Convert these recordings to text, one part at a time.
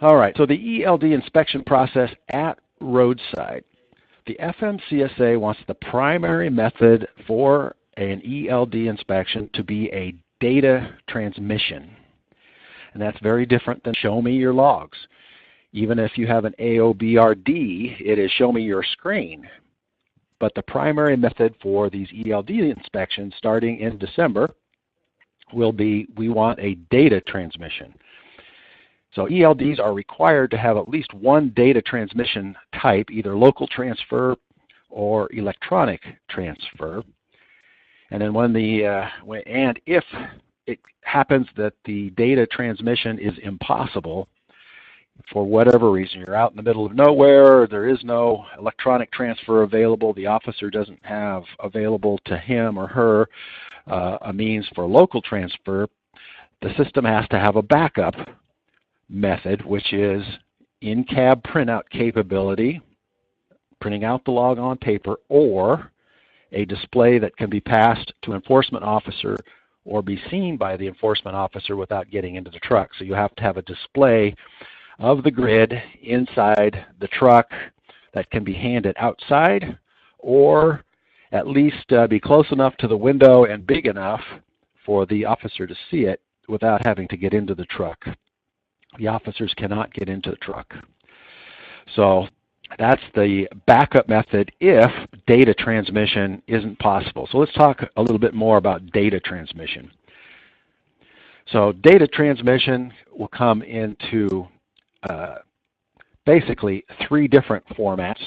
All right, so the ELD inspection process at roadside. The FMCSA wants the primary method for an ELD inspection to be a data transmission. And that's very different than show me your logs. Even if you have an AOBRD, it is show me your screen. But the primary method for these ELD inspections starting in December will be, we want a data transmission. So ELDs are required to have at least one data transmission type, either local transfer or electronic transfer. And then if it happens that the data transmission is impossible, for whatever reason, you're out in the middle of nowhere, there is no electronic transfer available, the officer doesn't have available to him or her a means for local transfer, the system has to have a backup method, which is in-cab printout capability, printing out the log on paper, or a display that can be passed to an enforcement officer or be seen by the enforcement officer without getting into the truck. So you have to have a display of the grid inside the truck that can be handed outside, or at least be close enough to the window and big enough for the officer to see it without having to get into the truck. The officers cannot get into the truck. So that's the backup method if data transmission isn't possible. So let's talk a little bit more about data transmission. So data transmission will come into basically three different formats.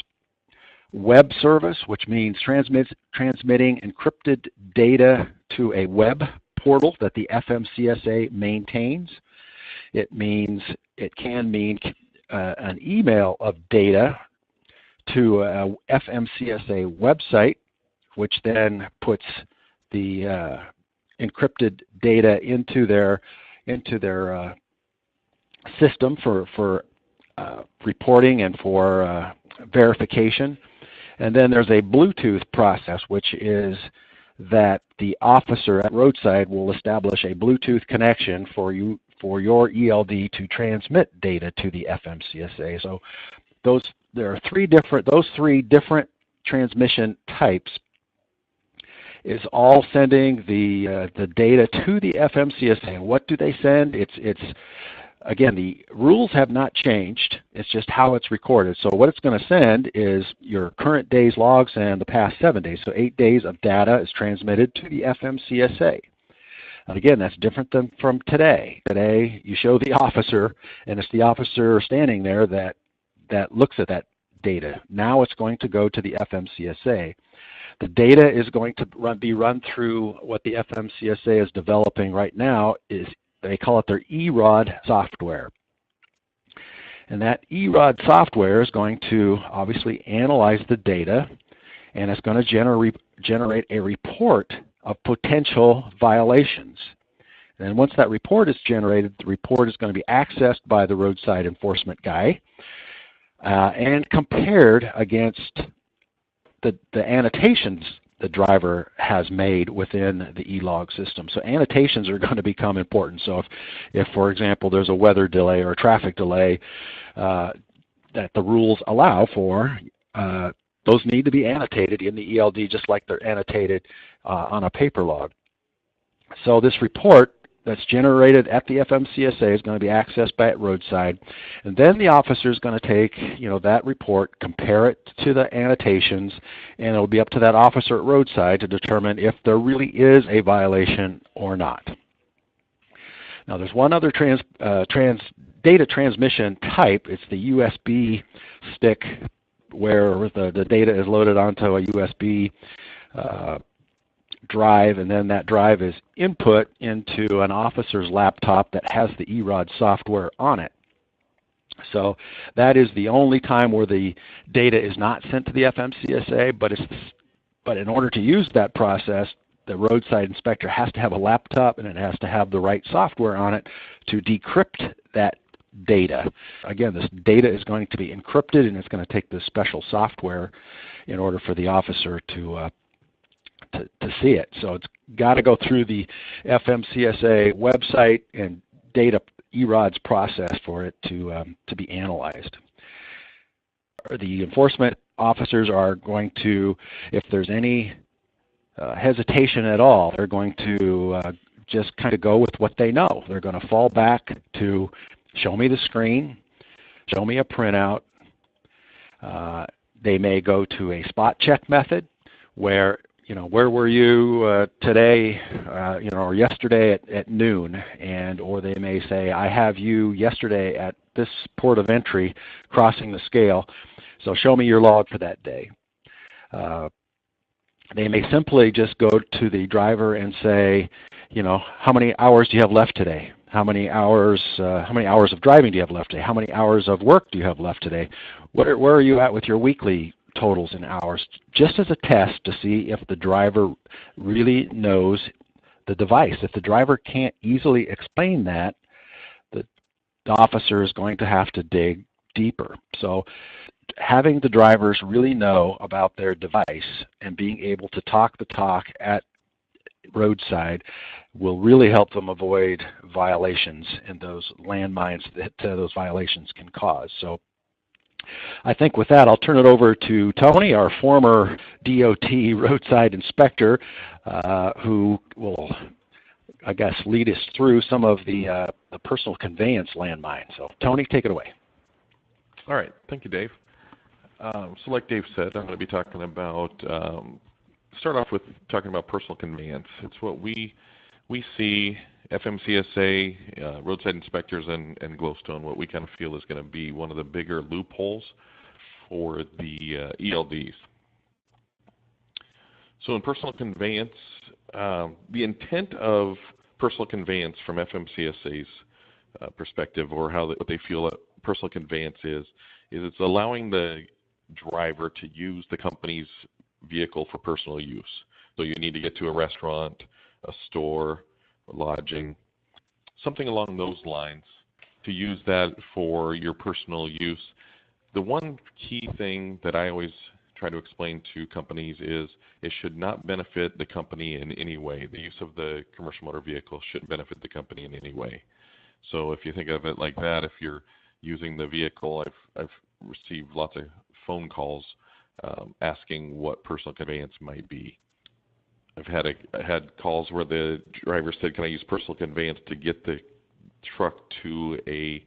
Web service, which means transmitting encrypted data to a web portal that the FMCSA maintains. It can mean an email of data to a FMCSA website, which then puts the encrypted data into their system for reporting and for verification. And then there's a Bluetooth process, which is that the officer at roadside will establish a Bluetooth connection for your ELD to transmit data to the FMCSA. So those three different transmission types is all sending the data to the FMCSA. And what do they send? It's again, the rules have not changed. It's just how it's recorded. So what it's going to send is your current day's logs and the past 7 days. So 8 days of data is transmitted to the FMCSA. And again, that's different than from today. Today, you show the officer, and it's the officer standing there that looks at that data. Now it's going to go to the FMCSA. The data is going to be run through what the FMCSA is developing right now. They call it their EROD software. And that EROD software is going to obviously analyze the data, and it's going to generate a report of potential violations. And then once that report is generated, the report is going to be accessed by the roadside enforcement guy and compared against the annotations the driver has made within the E-log system. So annotations are going to become important. So if for example, there's a weather delay or a traffic delay that the rules allow for, those need to be annotated in the ELD just like they're annotated on a paper log. So this report that's generated at the FMCSA is going to be accessed by roadside, and then the officer is going to take that report, compare it to the annotations, and it'll be up to that officer at roadside to determine if there really is a violation or not. Now there's one other data transmission type. It's the USB stick, where the data is loaded onto a USB drive, and then that drive is input into an officer's laptop that has the EROD software on it. So that is the only time where the data is not sent to the FMCSA, but in order to use that process, the roadside inspector has to have a laptop and it has to have the right software on it to decrypt that data. Again, this data is going to be encrypted, and it's going to take this special software in order for the officer to see it. So it's got to go through the FMCSA website and data EROD's process for it to be analyzed. The enforcement officers are going to, if there's any hesitation at all, they're going to just kind of go with what they know. They're going to fall back to show me the screen, show me a printout. They may go to a spot check method where, where were you today, or yesterday at noon, or they may say, I have you yesterday at this port of entry crossing the scale, so show me your log for that day. They may simply just go to the driver and say, how many hours do you have left today? How many hours of driving do you have left today? How many hours of work do you have left today? Where are you at with your weekly totals in hours? Just as a test to see if the driver really knows the device. If the driver can't easily explain that, the officer is going to have to dig deeper. So having the drivers really know about their device and being able to talk the talk at roadside will really help them avoid violations and those landmines that those violations can cause. So I think with that, I'll turn it over to Tony, our former DOT roadside inspector, who will, I guess, lead us through some of the personal conveyance landmines. So Tony, take it away. All right. Thank you, Dave. So like Dave said, I'm going to be talking about, start off with talking about personal conveyance. It's what we see, FMCSA, roadside inspectors, and Glowstone, what we kind of feel is going to be one of the bigger loopholes for the ELDs. So in personal conveyance, the intent of personal conveyance from FMCSA's perspective, or what they feel that personal conveyance is it's allowing the driver to use the company's vehicle for personal use. So you need to get to a restaurant, a store, lodging, something along those lines, to use that for your personal use. The one key thing that I always try to explain to companies is it should not benefit the company in any way. The use of the commercial motor vehicle shouldn't benefit the company in any way. So if you think of it like that, if you're using the vehicle, I've received lots of phone calls asking what personal conveyance might be. I've had calls where the driver said, can I use personal conveyance to get the truck to a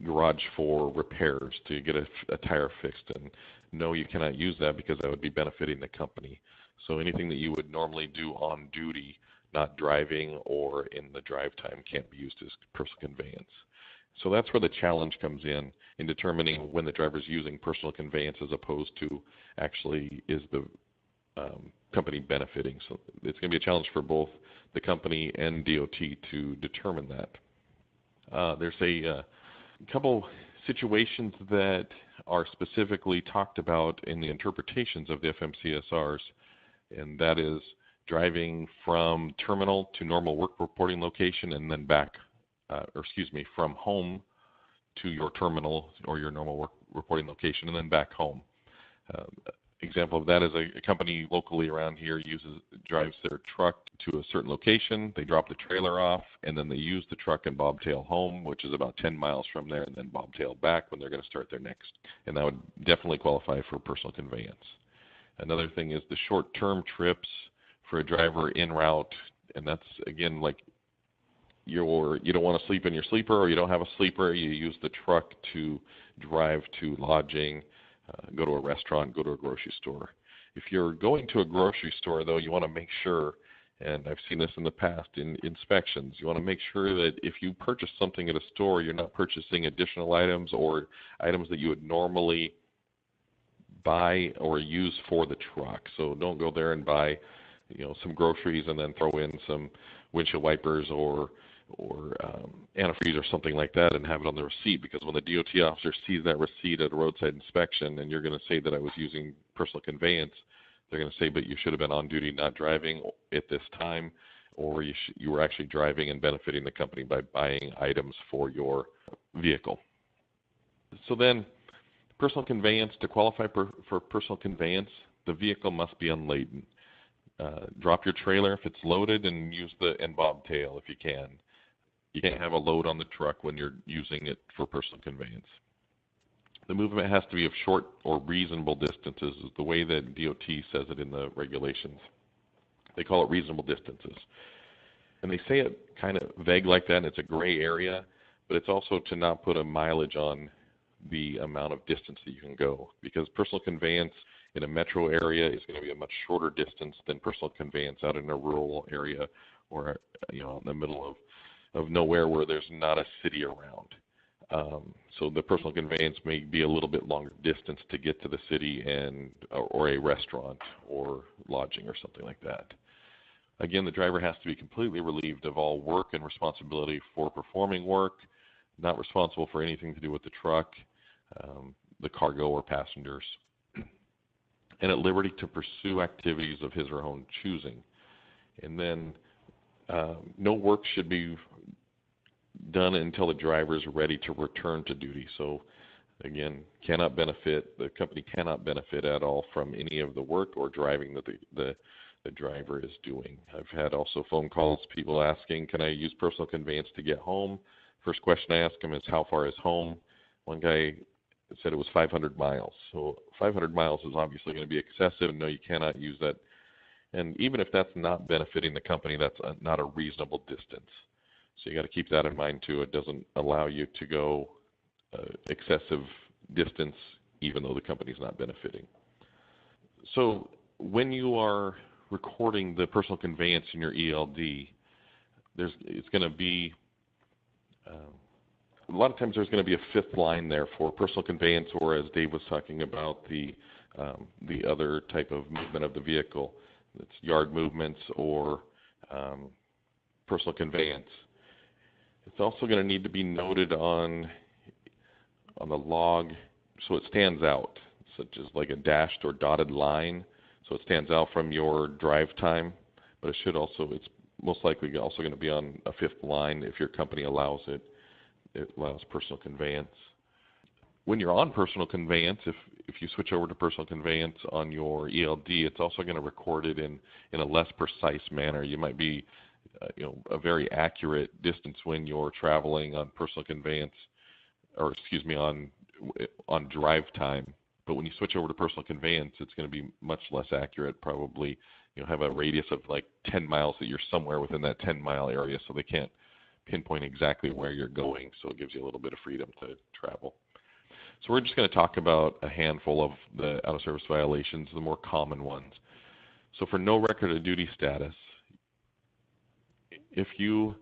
garage for repairs, to get a tire fixed? And no, you cannot use that because that would be benefiting the company. So anything that you would normally do on duty, not driving or in the drive time, can't be used as personal conveyance. So that's where the challenge comes in determining when the driver is using personal conveyance as opposed to actually is the company benefiting. So it's going to be a challenge for both the company and DOT to determine that. There's a couple situations that are specifically talked about in the interpretations of the FMCSRs, and that is driving from terminal to normal work reporting location and then back, from home to your terminal or your normal work reporting location and then back home. Example of that is a company locally around here drives their truck to a certain location, they drop the trailer off, and then they use the truck and bobtail home, which is about 10 miles from there, and then bobtail back when they're going to start their next. And that would definitely qualify for personal conveyance. Another thing is the short-term trips for a driver en route, and that's, again, like you don't want to sleep in your sleeper, or you don't have a sleeper, you use the truck to drive to lodging, go to a restaurant, go to a grocery store. If you're going to a grocery store, though, you want to make sure, and I've seen this in the past in inspections, you want to make sure that if you purchase something at a store, you're not purchasing additional items or items that you would normally buy or use for the truck. So don't go there and buy, some groceries and then throw in some windshield wipers or antifreeze or something like that and have it on the receipt, because when the DOT officer sees that receipt at a roadside inspection and you're going to say that I was using personal conveyance, they're going to say, but you should have been on duty not driving at this time, or you were actually driving and benefiting the company by buying items for your vehicle. So then personal conveyance, to qualify for personal conveyance, the vehicle must be unladen. Drop your trailer if it's loaded and use the bobtail if you can. You can't have a load on the truck when you're using it for personal conveyance. The movement has to be of short or reasonable distances, is the way that DOT says it in the regulations. They call it reasonable distances. And they say it kind of vague like that, and it's a gray area, but it's also to not put a mileage on the amount of distance that you can go, because personal conveyance in a metro area is going to be a much shorter distance than personal conveyance out in a rural area or in the middle of nowhere where there's not a city around. So the personal conveyance may be a little bit longer distance to get to the city or a restaurant or lodging or something like that. Again, the driver has to be completely relieved of all work and responsibility for performing work, not responsible for anything to do with the truck, the cargo or passengers, and at liberty to pursue activities of his or her own choosing. And then no work should be done until the driver is ready to return to duty. So again, the company cannot benefit at all from any of the work or driving that the driver is doing. I've had also phone calls, people asking, can I use personal conveyance to get home? First question I ask them is, how far is home? One guy said it was 500 miles. So 500 miles is obviously going to be excessive. No, you cannot use that. And even if that's not benefiting the company, that's not a reasonable distance. So you got to keep that in mind too. It doesn't allow you to go excessive distance even though the company's not benefiting. So when you are recording the personal conveyance in your ELD, it's going to be a lot of times there's going to be a fifth line there for personal conveyance, or as Dave was talking about, the other type of movement of the vehicle. It's yard movements or personal conveyance. It's also going to need to be noted on the log so it stands out, such as like a dashed or dotted line, so it stands out from your drive time. But it's most likely also going to be on a fifth line if your company allows it. It allows personal conveyance. When you're on personal conveyance, if you switch over to personal conveyance on your ELD, it's also going to record it in a less precise manner. You might be a very accurate distance when you're traveling on personal conveyance, or excuse me, on drive time. But when you switch over to personal conveyance, it's going to be much less accurate. Probably have a radius of like 10 miles that you're somewhere within that 10-mile area, so they can't pinpoint exactly where you're going. So it gives you a little bit of freedom to travel. So we're just going to talk about a handful of the out-of-service violations, the more common ones. So for no record of duty status, if you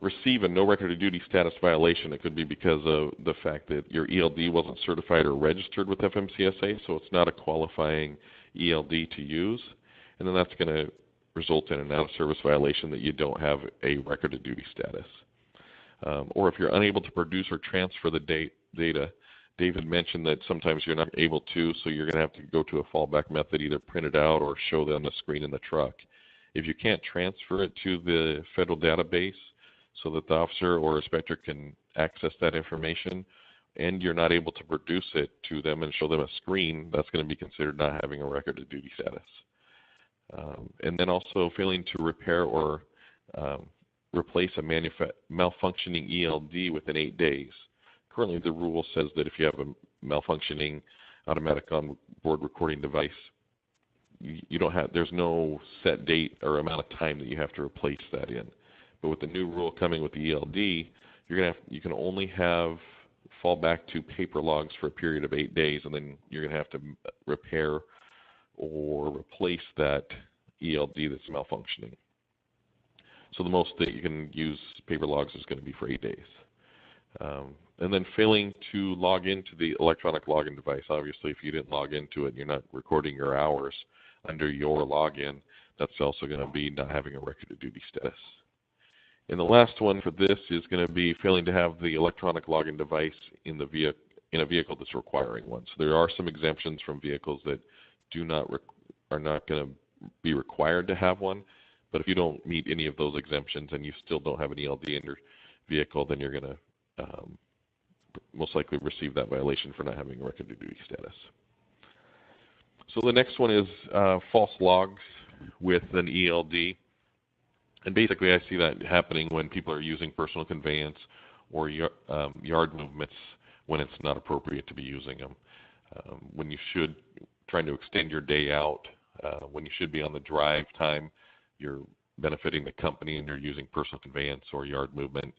receive a no record of duty status violation, it could be because of the fact that your ELD wasn't certified or registered with FMCSA, so it's not a qualifying ELD to use. And then that's going to result in an out-of-service violation that you don't have a record of duty status. Or if you're unable to produce or transfer the data, David mentioned that sometimes you're not able to, so you're going to have to go to a fallback method, either print it out or show it on the screen in the truck. If you can't transfer it to the federal database so that the officer or inspector can access that information, and you're not able to produce it to them and show them a screen, that's going to be considered not having a record of duty status. And then also failing to repair or replace a malfunctioning ELD within 8 days. Currently, the rule says that if you have a malfunctioning automatic on-board recording device, there's no set date or amount of time that you have to replace that in. But with the new rule coming with the ELD, you can only have fall back to paper logs for a period of 8 days, and then you're going to have to repair or replace that ELD that's malfunctioning. So the most that you can use paper logs is going to be for 8 days. And then failing to log into the electronic login device. Obviously, if you didn't log into it and you're not recording your hours under your login, that's also going to be not having a record of duty status. And the last one for this is going to be failing to have the electronic login device in a vehicle that's requiring one. So there are some exemptions from vehicles that are not going to be required to have one. But if you don't meet any of those exemptions and you still don't have an ELD in your vehicle, then you're going to most likely receive that violation for not having a record of duty status. So the next one is false logs with an ELD. And basically I see that happening when people are using personal conveyance or yard movements when it's not appropriate to be using them. When you should, trying to extend your day out, when you should be on the drive time, you're benefiting the company and you're using personal conveyance or yard movement.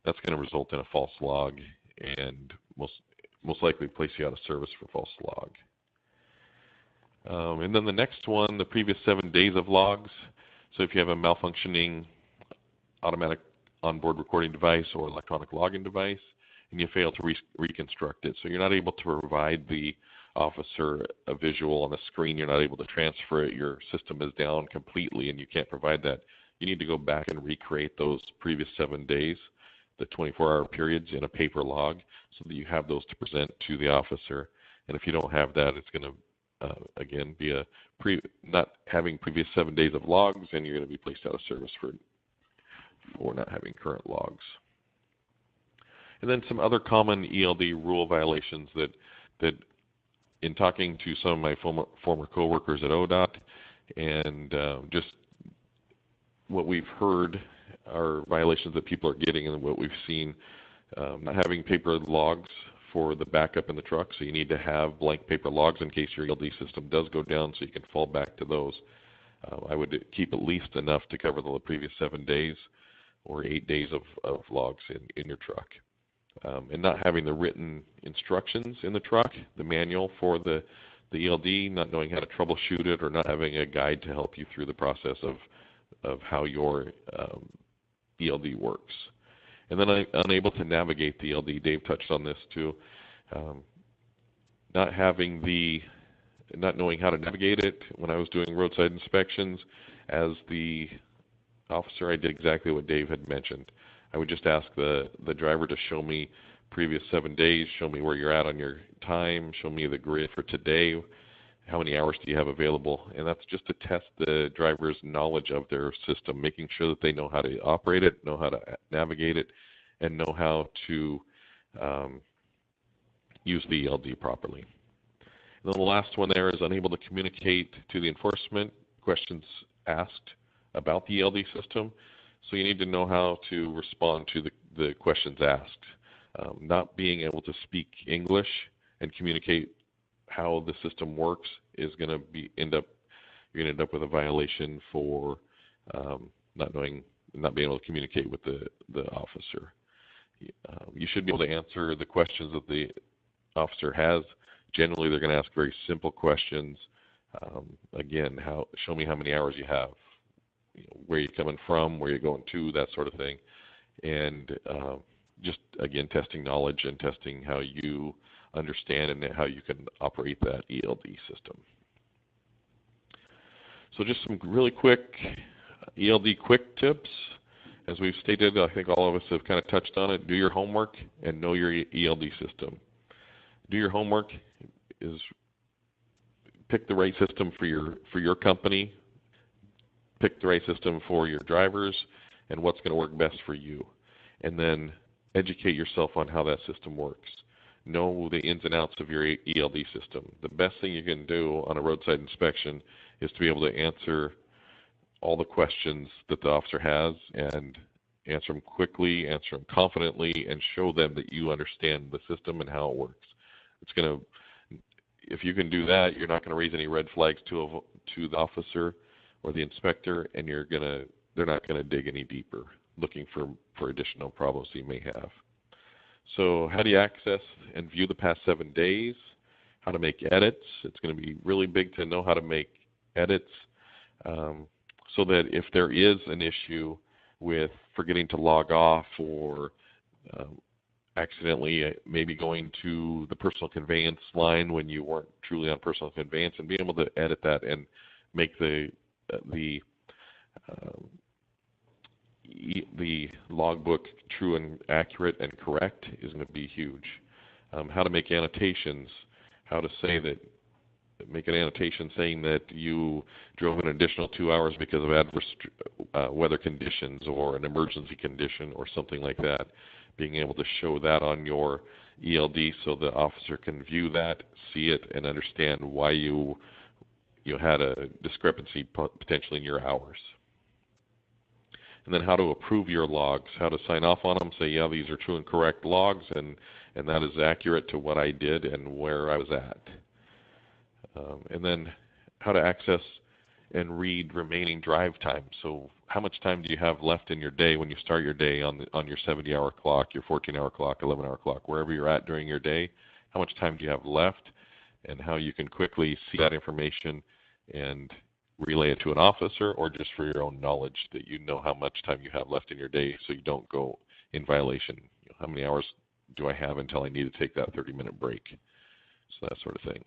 That's going to result in a false log and most likely place you out of service for false log. And then the next one, the previous 7 days of logs. So if you have a malfunctioning automatic onboard recording device or electronic logging device, and you fail to reconstruct it, so you're not able to provide the officer a visual on the screen, you're not able to transfer it, your system is down completely and you can't provide that, you need to go back and recreate those previous 7 days, the 24-hour periods, in a paper log so that you have those to present to the officer. And if you don't have that, it's going to, again, be not having previous 7 days of logs, and you're going to be placed out of service for not having current logs. And then some other common ELD rule violations that in talking to some of my former coworkers at ODOT and just what we've heard are violations that people are getting and what we've seen. Not having paper logs for the backup in the truck, so you need to have blank paper logs in case your ELD system does go down so you can fall back to those. I would keep at least enough to cover the previous 7 days or 8 days of logs in your truck. And not having the written instructions in the truck, the manual for the ELD, not knowing how to troubleshoot it, or not having a guide to help you through the process of how your ELD works. And then unable to navigate the ELD. Dave touched on this too. Not knowing how to navigate it. When I was doing roadside inspections, as the officer, I did exactly what Dave had mentioned. I would just ask the driver to show me previous 7 days, show me where you're at on your time, show me the grid for today, how many hours do you have available, and that's just to test the driver's knowledge of their system, making sure that they know how to operate it, know how to navigate it, and know how to use the ELD properly. And then the last one there is unable to communicate to the enforcement questions asked about the ELD system. So you need to know how to respond to the questions asked. Not being able to speak English and communicate how the system works is going to you're going to end up with a violation for not being able to communicate with the officer. You should be able to answer the questions that the officer has. Generally, they're going to ask very simple questions. Again, show me how many hours you have. Where you're coming from, where you're going to, that sort of thing. And just, again, testing knowledge and testing how you understand and how you can operate that ELD system. So just some really quick ELD quick tips. As we've stated, I think all of us have kind of touched on it. Do your homework and know your ELD system. Do your homework is pick the right system for your company. Pick the right system for your drivers and what's going to work best for you. And then educate yourself on how that system works. Know the ins and outs of your ELD system. The best thing you can do on a roadside inspection is to be able to answer all the questions that the officer has and answer them quickly, answer them confidently, and show them that you understand the system and how it works. If you can do that, you're not going to raise any red flags to the officer or the inspector, and they're not going to dig any deeper looking for additional problems you may have. So how do you access and view the past 7 days? How to make edits. It's going to be really big to know how to make edits so that if there is an issue with forgetting to log off or accidentally maybe going to the personal conveyance line when you weren't truly on personal conveyance, and being able to edit that and make the logbook true and accurate and correct is going to be huge. How to make annotations, how to make an annotation saying that you drove an additional 2 hours because of adverse weather conditions or an emergency condition or something like that. Being able to show that on your ELD so the officer can view that, see it, and understand why you had a discrepancy potentially in your hours. and then how to approve your logs, how to sign off on them, say, yeah, these are true and correct logs, and that is accurate to what I did and where I was at. And then how to access and read remaining drive time. So how much time do you have left in your day when you start your day on your 70-hour clock, your 14-hour clock, 11-hour clock, wherever you're at during your day? How much time do you have left, and how you can quickly see that information and relay it to an officer, or just for your own knowledge that you know how much time you have left in your day so you don't go in violation. How many hours do I have until I need to take that 30-minute break? So that sort of thing.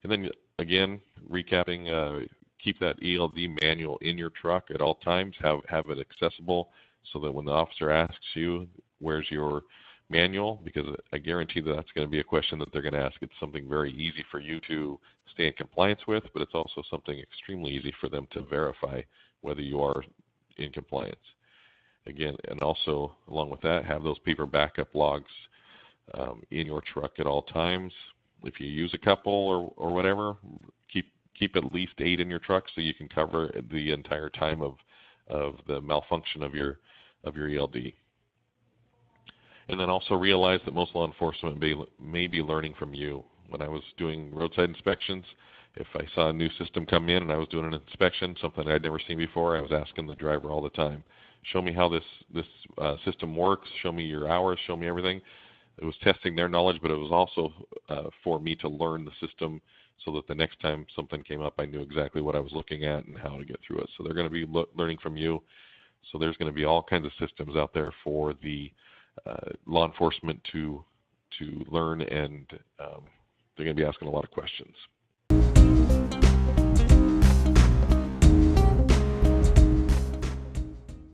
And then again, recapping, keep that ELD manual in your truck at all times. Have it accessible so that when the officer asks you, where's your manual, because I guarantee that that's going to be a question that they're going to ask. It's something very easy for you to stay in compliance with, but it's also something extremely easy for them to verify whether you are in compliance. Again, and also along with that, have those paper backup logs in your truck at all times. If you use a couple or whatever, keep at least 8 in your truck so you can cover the entire time of the malfunction of your ELD. And then also realize that most law enforcement may be learning from you. When I was doing roadside inspections, if I saw a new system come in and I was doing an inspection, something I'd never seen before, I was asking the driver all the time, show me how this system works, show me your hours, show me everything. It was testing their knowledge, but it was also for me to learn the system so that the next time something came up, I knew exactly what I was looking at and how to get through it. So they're going to be learning from you. So there's going to be all kinds of systems out there for the law enforcement to learn, and they're going to be asking a lot of questions.